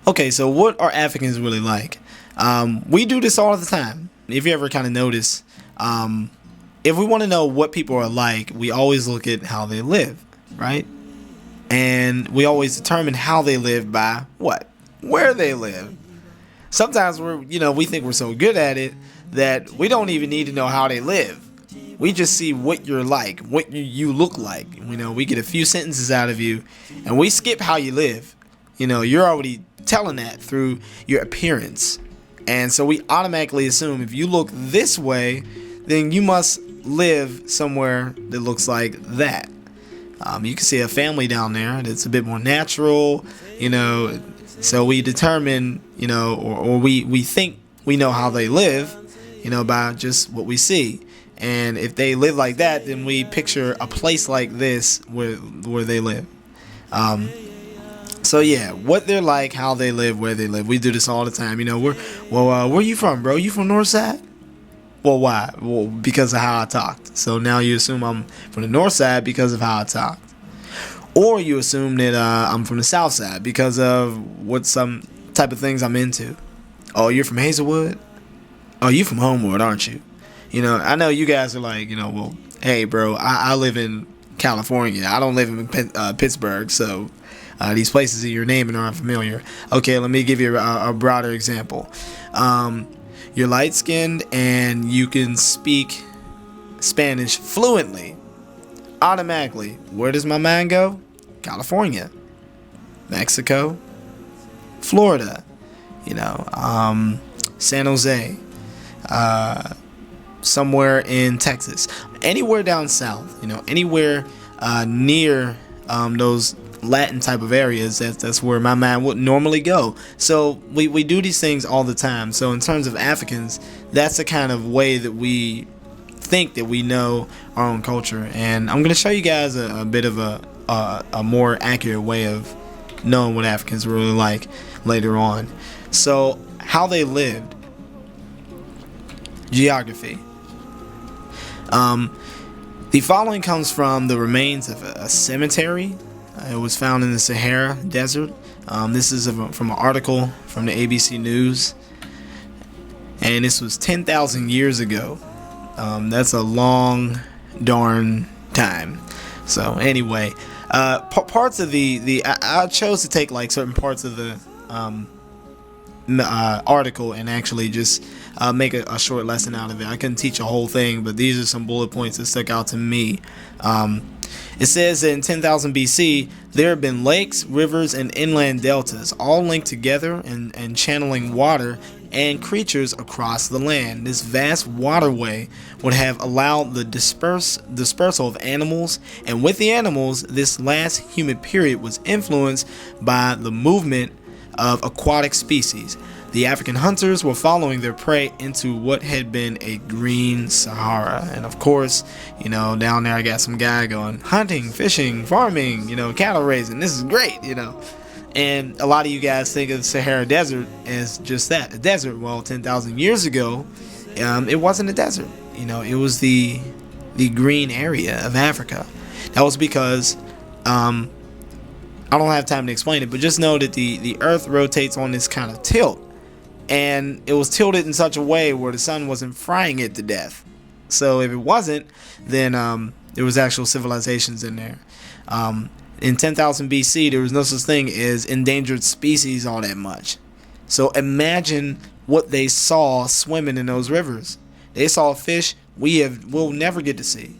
Okay, so what are Africans really like? We do this all the time. If you ever kind of notice, if we want to know what people are like, we always look at how they live, right? And we always determine how they live by what? Where they live. Sometimes we think we're so good at it that we don't even need to know how they live. We just see what you're like, what you look like. We get a few sentences out of you, and we skip how you live. You're already telling that through your appearance. And so we automatically assume if you look this way, then you must live somewhere that looks like that. You can see a family down there that's a bit more natural, so we determine, or we think we know how they live, by just what we see. And if they live like that, then we picture a place like this where they live. So yeah, what they're like, how they live, where they live. We do this all the time. Where you from, bro? You from Northside? Well, why? Well, because of how I talked. So now you assume I'm from the North Side because of how I talked. Or you assume that I'm from the South Side because of what some type of things I'm into. Oh, you're from Hazelwood? Oh, you from Homewood, aren't you? I know you guys are like, well, hey, bro, I live in California. I don't live in Pittsburgh, so these places that you're naming are unfamiliar. Okay, let me give you a broader example. You're light-skinned and you can speak Spanish fluently. Automatically, where does my mind go? California, Mexico, Florida, San Jose, somewhere in Texas, anywhere down south, anywhere near those Latin type of areas. That's where my mind would normally go. So we do these things all the time. So in terms of Africans, that's the kind of way that we think that we know our own culture. And I'm going to show you guys a bit of a more accurate way of knowing what Africans were really like later on. So how they lived. Geography. The following comes from the remains of a cemetery. It was found in the Sahara Desert. This is from an article from the ABC News. And this was 10,000 years ago. That's a long darn time. So anyway, parts of I chose to take like certain parts of the article and actually just make a short lesson out of it. I couldn't teach a whole thing, but these are some bullet points that stuck out to me. It says that in 10,000 BC, there have been lakes, rivers, and inland deltas, all linked together and channeling water and creatures across the land. This vast waterway would have allowed the dispersal of animals, and with the animals, this last humid period was influenced by the movement of aquatic species. The African hunters were following their prey into what had been a green Sahara. And of course, down there I got some guy going hunting, fishing, farming, cattle raising. This is great, And a lot of you guys think of the Sahara Desert as just that, a desert. Well, 10,000 years ago, it wasn't a desert. It was the green area of Africa. That was because I don't have time to explain it, but just know that the earth rotates on this kind of tilt. And it was tilted in such a way where the sun wasn't frying it to death. So if it wasn't, then there was actual civilizations in there. In 10,000 BC, there was no such thing as endangered species all that much. So imagine what they saw swimming in those rivers. They saw fish we'll never get to see.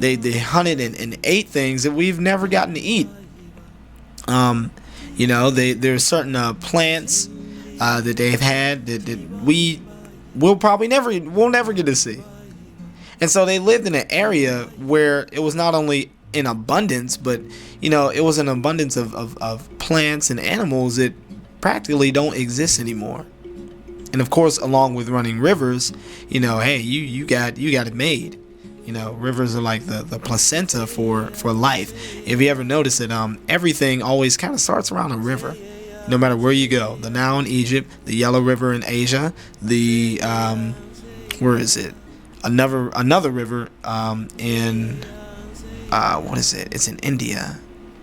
They hunted and ate things that we've never gotten to eat. There's certain plants that they've had that we'll never get to see. And so they lived in an area where it was not only in abundance, but it was an abundance of plants and animals that practically don't exist anymore. And of course, along with running rivers, hey, you got it made. Rivers are like the placenta for life. If you ever notice it, everything always kind of starts around a river, no matter where you go. The Nile in Egypt, the Yellow River in Asia, the where is it? Another river in what is it? It's in India.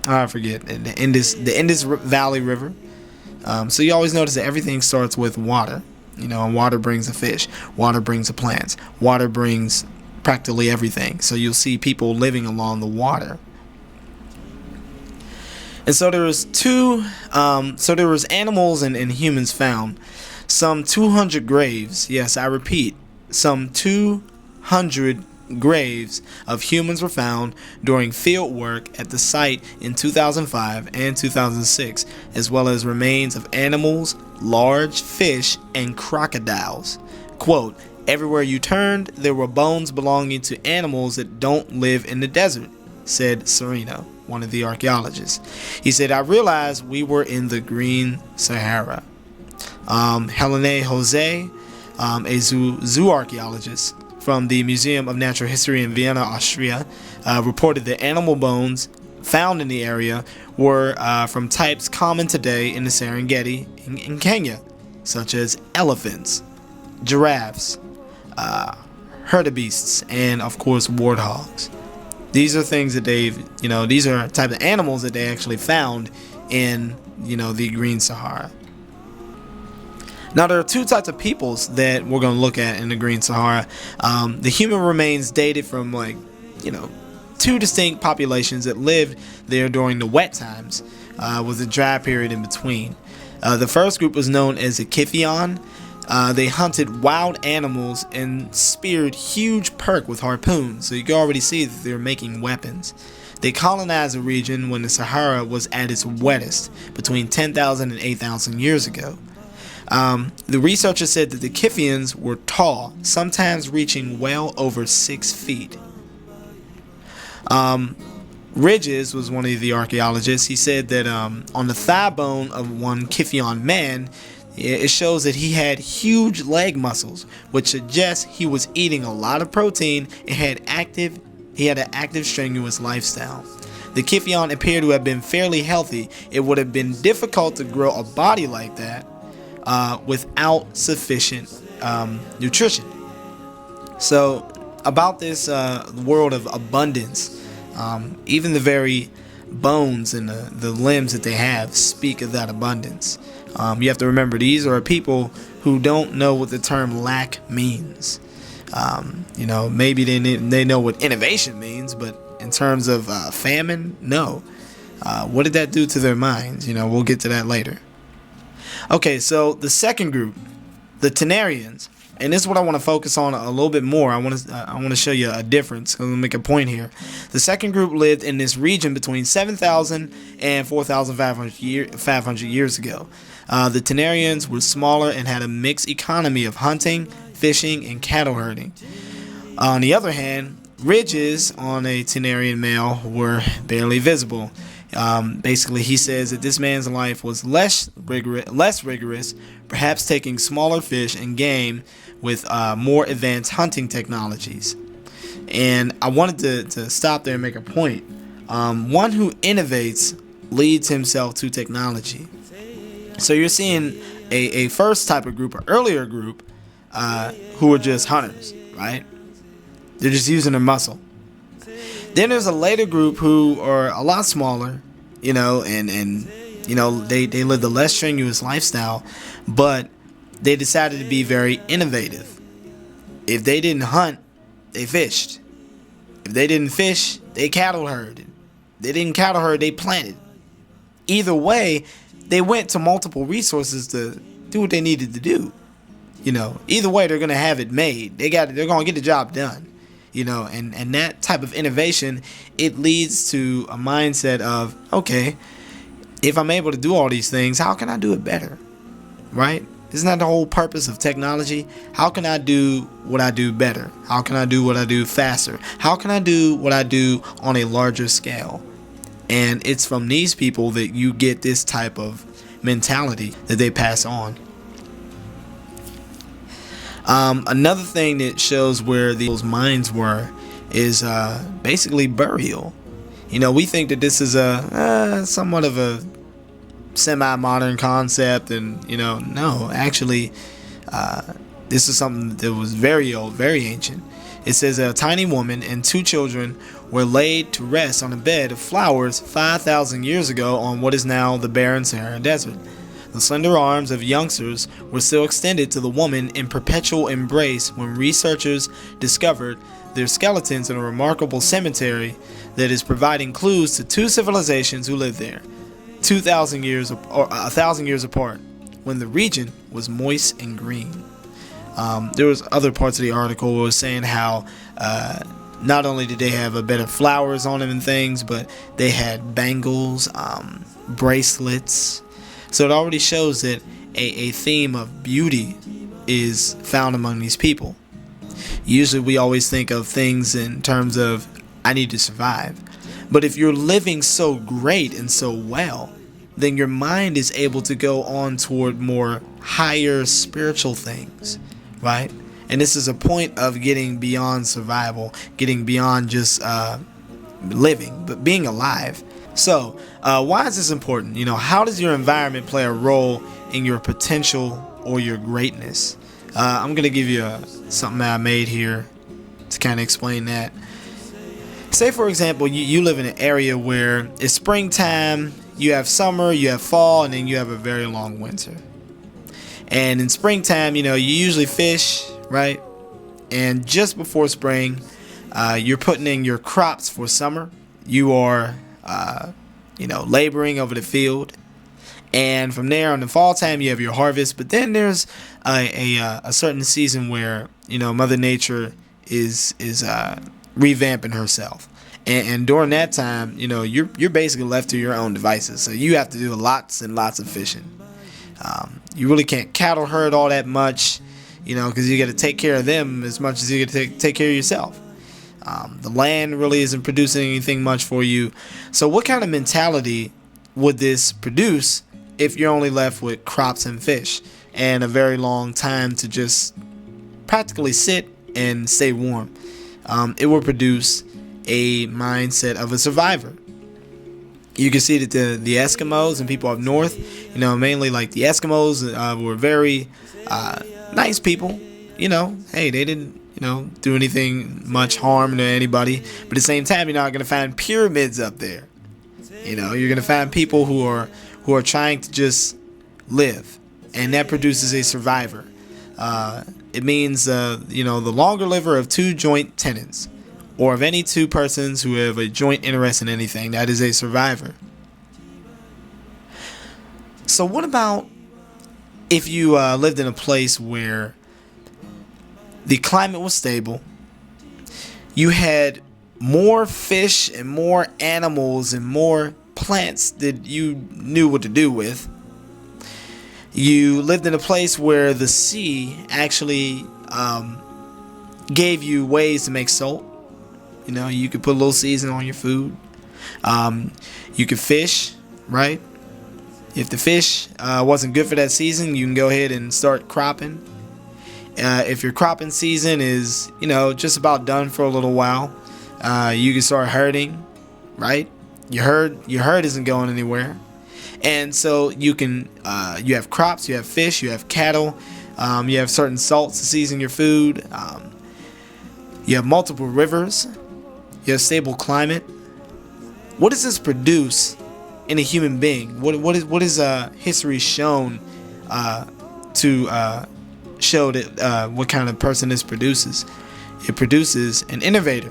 I forget. The Indus Valley River. So you always notice that everything starts with water. And water brings the fish. Water brings the plants. Water brings practically everything. So you'll see people living along the water. And so there was animals and humans found. Some 200 graves. Yes, I repeat, some 200 graves of humans were found during field work at the site in 2005 and 2006, as well as remains of animals, large fish, and crocodiles. Quote, "Everywhere you turned, there were bones belonging to animals that don't live in the desert," said Sereno, one of the archaeologists. He said, "I realized we were in the Green Sahara." Helene Jose, a zoo archaeologist from the Museum of Natural History in Vienna, Austria, reported that animal bones found in the area were from types common today in the Serengeti in Kenya, such as elephants, giraffes, hartebeests, and of course warthogs. These are things that these are types of animals that they actually found in, the Green Sahara. Now, there are two types of peoples that we're going to look at in the Green Sahara. The human remains dated from two distinct populations that lived there during the wet times, with a dry period in between. The first group was known as the Kifion. They hunted wild animals and speared huge perk with harpoons, so you can already see that they're making weapons. They colonized the region when the Sahara was at its wettest, between 10,000 and 8,000 years ago. The researchers said that the Kifians were tall, sometimes reaching well over 6 feet. Ridges was one of the archaeologists. He said that on the thigh bone of one Kifion man, it shows that he had huge leg muscles, which suggests he was eating a lot of protein and he had an active, strenuous lifestyle. The Kifion appeared to have been fairly healthy. It would have been difficult to grow a body like that without sufficient nutrition. So about this world of abundance, even the very bones and the limbs that they have speak of that abundance. You have to remember, these are people who don't know what the term lack means. Maybe they know what innovation means, but in terms of famine, no. What did that do to their minds? We'll get to that later. Okay, so the second group, the Tanarians, and this is what I want to focus on a little bit more. I want to show you a difference. I'm going to make a point here. The second group lived in this region between 7,000 and 4,500 years ago. The Tanarians were smaller and had a mixed economy of hunting, fishing, and cattle herding. On the other hand, ridges on a Tanarian male were barely visible. Basically, he says that this man's life was less rigorous, perhaps taking smaller fish and game with more advanced hunting technologies. And I wanted to stop there and make a point. One who innovates leads himself to technology. So you're seeing a first type of group, or earlier group, who are just hunters, right? They're just using their muscle. Then there's a later group who are a lot smaller, and they lived a less strenuous lifestyle, but they decided to be very innovative. If they didn't hunt, they fished. If they didn't fish, they cattle herded. They didn't cattle herd, they planted. Either way, they went to multiple resources to do what they needed to do. Either way, they're gonna have it made. They're gonna get the job done. And that type of innovation, it leads to a mindset of, okay, if I'm able to do all these things, how can I do it better? Right? Isn't that the whole purpose of technology? How can I do what I do better? How can I do what I do faster? How can I do what I do on a larger scale? And it's from these people that you get this type of mentality that they pass on. Another thing that shows where those minds were is basically burial. We think that this is somewhat of a semi-modern concept, and no, actually, this is something that was very old, very ancient. It says a tiny woman and 2 children were laid to rest on a bed of flowers 5,000 years ago on what is now the barren Sahara Desert. The slender arms of youngsters were still extended to the woman in perpetual embrace when researchers discovered their skeletons in a remarkable cemetery that is providing clues to two civilizations who lived there, 2,000 years or 1,000 years apart, when the region was moist and green. There was other parts of the article where it was saying how not only did they have a bed of flowers on them and things, but they had bangles, bracelets. So it already shows that a theme of beauty is found among these people. Usually we always think of things in terms of, I need to survive. But if you're living so great and so well, then your mind is able to go on toward more higher spiritual things, right? And this is a point of getting beyond survival, getting beyond just living, but being alive. So why is this important? How does your environment play a role in your potential or your greatness? I'm going to give you something that I made here to kind of explain that. Say, for example, you live in an area where it's springtime, you have summer, you have fall, and then you have a very long winter. And in springtime, you usually fish, right? And just before spring, you're putting in your crops for summer. You are, laboring over the field. And from there, on the fall time, you have your harvest. But then there's a certain season where, Mother Nature is revamping herself. And during that time, you're basically left to your own devices. So you have to do lots and lots of fishing. You really can't cattle herd all that much, because you got to take care of them as much as you got to take care of yourself. The land really isn't producing anything much for you. So what kind of mentality would this produce if you're only left with crops and fish and a very long time to just practically sit and stay warm? It will produce a mindset of a survivor. You can see that the Eskimos and people up north, mainly like the Eskimos, were very nice people. Hey, they didn't do anything much harm to anybody, but at the same time, you're not going to find pyramids up there. You're going to find people who are trying to just live, and that produces a survivor. It means the longer liver of two joint tenants, or of any two persons who have a joint interest in anything. That is a survivor. So what about if you lived in a place where the climate was stable, you had more fish and more animals and more plants that you knew what to do with. You lived in a place where the sea actually gave you ways to make salt. You could put a little seasoning on your food. You could fish, right? If the fish wasn't good for that season, you can go ahead and start cropping. If your cropping season is, just about done for a little while, you can start herding, right? Your herd isn't going anywhere. And so you have crops, you have fish, you have cattle, you have certain salts to season your food. You have multiple rivers. You have stable climate. What does this produce in a human being? What is history shown to show that what kind of person this produces? It produces an innovator,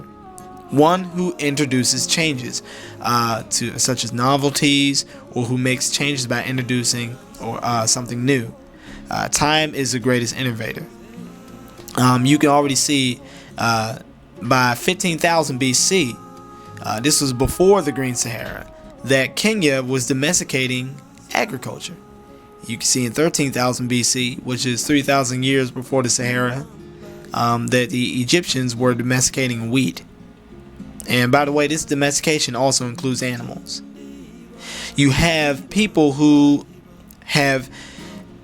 one who introduces changes to such as novelties, or who makes changes by introducing or something new. Time is the greatest innovator. You can already see by 15,000 BC, this was before the Green Sahara, that Kenya was domesticating agriculture. You can see in 13,000 BC, which is 3,000 years before the Sahara, that the Egyptians were domesticating wheat. And by the way, this domestication also includes animals. You have people who have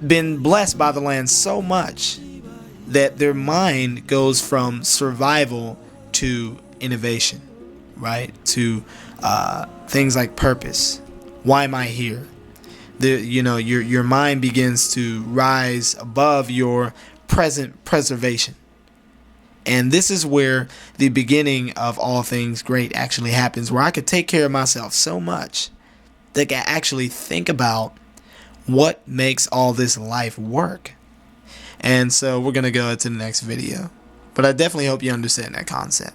been blessed by the land so much that their mind goes from survival to innovation, right? To things like purpose. Why am I here? Your mind begins to rise above your present preservation. And this is where the beginning of all things great actually happens, where I could take care of myself so much that I can actually think about What makes all this life work? And so we're going to go to the next video. But I definitely hope you understand that concept.